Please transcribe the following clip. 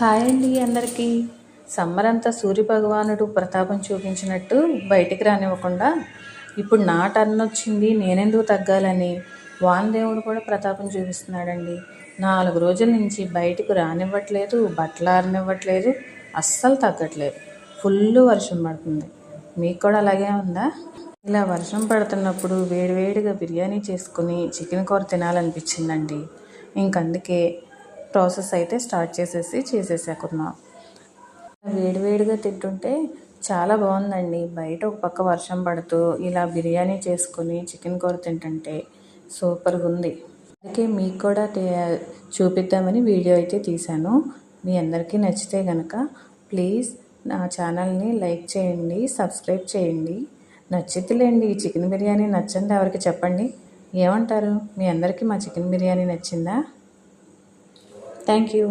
Hi అండి అందరికీ. Summer అంతా సూర్యభగవానుడు ప్రతాపం చూపించినట్టు బయటికి రానివ్వకుండా ఇప్పుడు నా టర్న్ వచ్చింది నేనెందుకు తగ్గాలని వానదేవుడు కూడా ప్రతాపం చూపిస్తున్నాడండి. 4 రోజుల నుంచి బయటకు రానివ్వట్లేదు, బట్టలు ఆరనివ్వట్లేదు, అస్సలు తగ్గట్లేదు. ఫుల్ వర్షం పడుతుంది. మీకు కూడా అలాగే ఉందా? ఇలా వర్షం పడుతున్నప్పుడు వేడివేడిగా బిర్యానీ చేసుకుని చికెన్ కూర తినాలనిపించిందండి. ఇంకందుకే ప్రాసెస్ అయితే స్టార్ట్ చేసేసాకున్నాం. వేడివేడిగా తింటుంటే చాలా బాగుందండి. బయట ఒక పక్క వర్షం పడుతూ ఇలా బిర్యానీ చేసుకుని చికెన్ కూర తింటుంటే సూపర్గా ఉంది. అందుకే మీకు కూడా చూపిద్దామని వీడియో అయితే తీశాను. మీ అందరికీ నచ్చితే కనుక ప్లీజ్ నా ఛానల్ని లైక్ చేయండి, సబ్స్క్రైబ్ చేయండి. నచ్చిద్దిలేండి. ఈ చికెన్ బిర్యానీ నచ్చండి ఎవరికి చెప్పండి. ఏమంటారు? మీ అందరికీ మా చికెన్ బిర్యానీ నచ్చిందా? Thank you.